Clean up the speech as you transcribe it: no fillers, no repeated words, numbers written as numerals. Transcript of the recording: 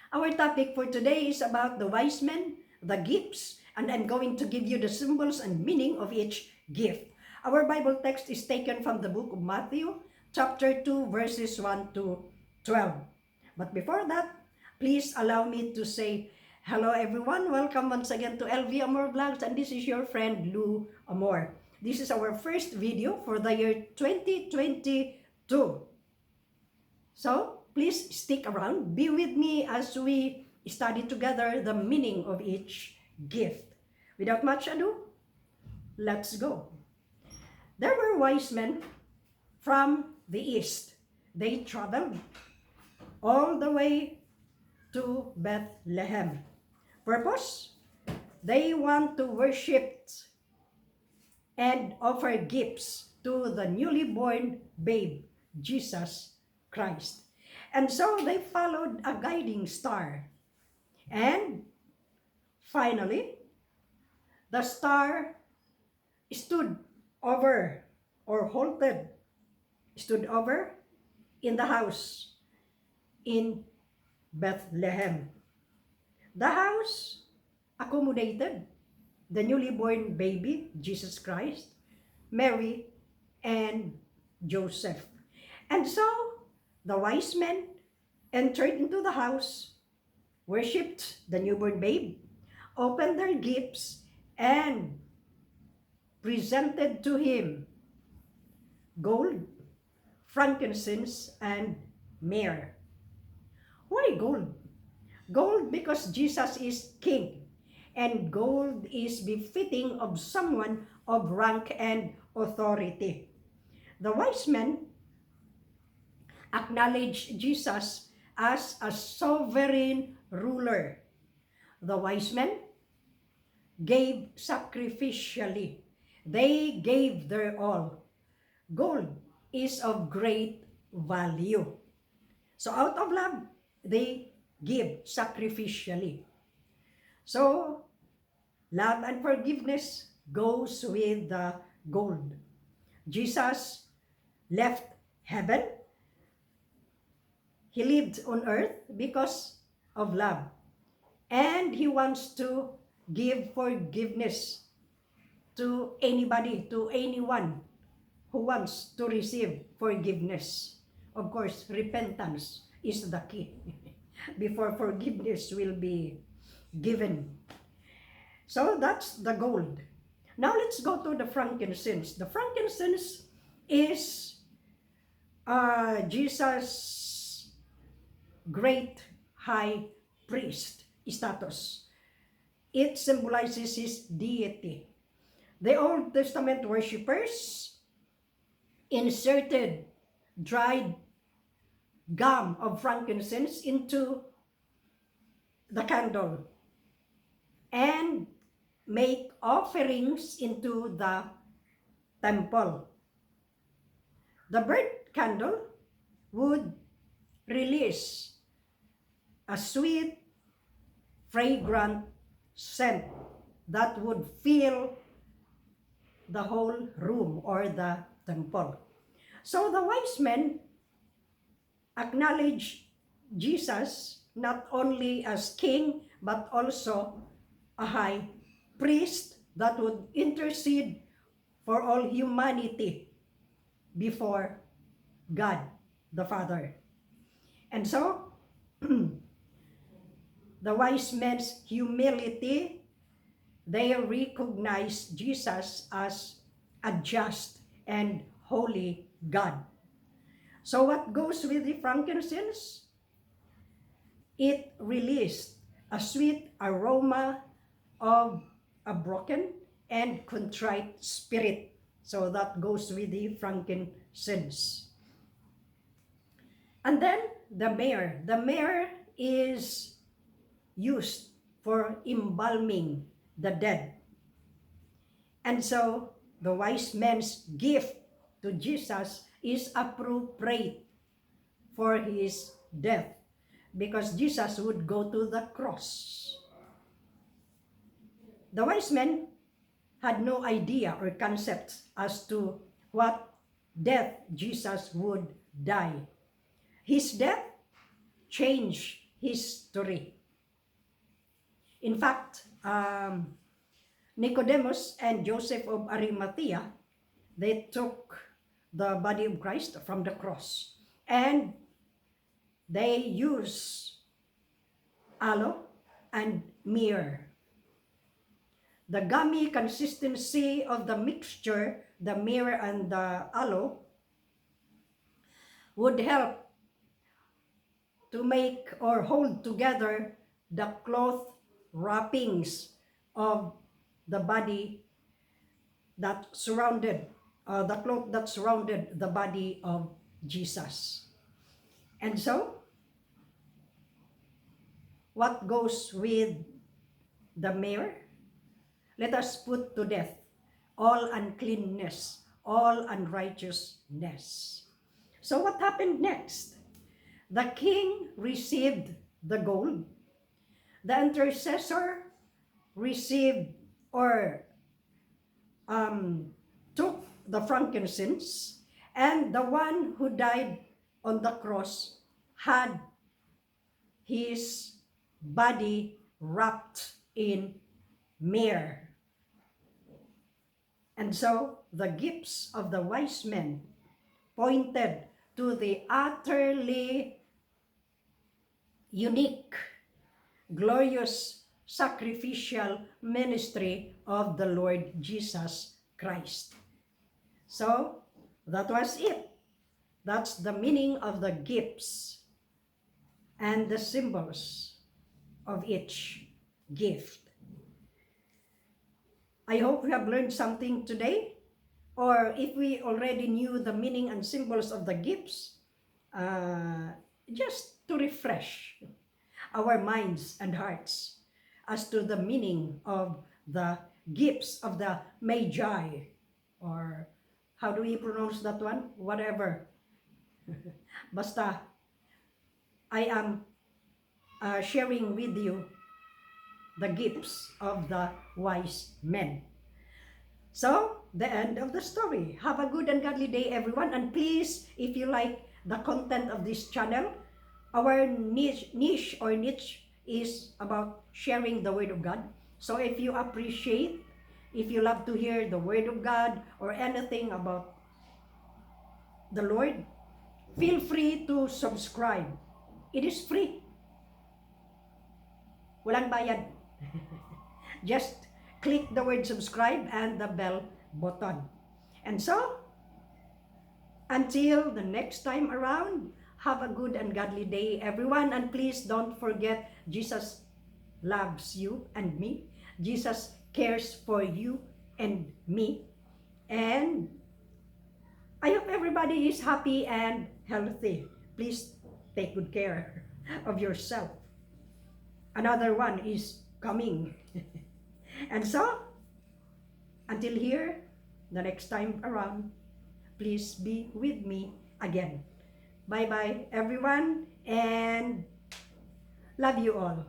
Our topic for today is about the wise men, the gifts, and I'm going to give you the symbols and meaning of each gift. Our Bible text is taken from the book of Matthew, chapter 2, verses 1 to 12. But before that, please allow me to say hello everyone. Welcome once again to LV Amor Vlogs, and this is your friend Lou Amor. This is our first video for the year 2022. So, please stick around. Be with me as we study together the meaning of each gift. Without much ado, let's go. There were wise men from the east. They traveled all the way to Bethlehem. Purpose? They want to worship and offer gifts to the newly born babe, Jesus Christ. And so they followed a guiding star. And finally, the star stood over stood over in the house in Bethlehem. The house accommodated the newly born baby, Jesus Christ, Mary, and Joseph. And so, the wise men entered into the house, worshipped the newborn babe, opened their gifts, and presented to him gold, frankincense, and myrrh. Why gold? Gold because Jesus is king, and gold is befitting of someone of rank and authority. The wise men acknowledged Jesus as a sovereign ruler. The wise men gave sacrificially. They gave their all. Gold is of great value. So out of love, they give sacrificially. So, love and forgiveness goes with the gold. Jesus left heaven. He lived on earth because of love. And he wants to give forgiveness to anybody, to anyone who wants to receive forgiveness. Of course, repentance is the key before forgiveness will be given. So that's the gold. Now let's go to the frankincense. The frankincense is Jesus' great high priest status. It symbolizes his deity. The Old Testament worshippers inserted dried gum of frankincense into the candle and make offerings into the temple. The burnt candle would release a sweet, fragrant scent that would fill the whole room or the temple. So the wise men acknowledge Jesus not only as king but also a high priest that would intercede for all humanity before God the Father. And so, the wise men's humility, they recognize Jesus as a just and holy God. So what goes with the frankincense? It released a sweet aroma of a broken and contrite spirit. So that goes with the frankincense. And then the myrrh. The myrrh is used for embalming the dead. And so the wise men's gift to Jesus is appropriate for his death because Jesus would go to the cross. The wise men had no idea or concept as to what death Jesus would die. His death changed history. In fact, Nicodemus and Joseph of Arimathea, they took the body of Christ from the cross and they used aloe and myrrh. The gummy consistency of the mixture, the myrrh and the aloe, would help to make or hold together the cloth wrappings of the body that surrounded, the cloth that surrounded the body of Jesus. And so, what goes with the myrrh? Let us put to death all uncleanness, all unrighteousness. So what happened next? The king received the gold. The intercessor received or took the frankincense, and the one who died on the cross had his body wrapped in myrrh. And so the gifts of the wise men pointed to the utterly unique, glorious, sacrificial ministry of the Lord Jesus Christ. So that was it. That's the meaning of the gifts and the symbols of each gift. I hope we have learned something today, or if we already knew the meaning and symbols of the gifts, just to refresh our minds and hearts as to the meaning of the gifts of the Magi, or how do we pronounce that one? Whatever. Basta, I am sharing with you the gifts of the wise men. So, the end of the story. Have a good and godly day, everyone. And please, if you like the content of this channel, our niche is about sharing the Word of God. So if you appreciate, if you love to hear the Word of God or anything about the Lord, feel free to subscribe. It is free. Walang bayad. Just click the word subscribe and the bell button. And so, until the next time around, have a good and godly day, everyone. And please don't forget, Jesus loves you and me. Jesus cares for you and me. And I hope everybody is happy and healthy. Please take good care of yourself. Another one is coming. And so, until here, the next time around, please be with me again. Bye-bye, everyone, and love you all.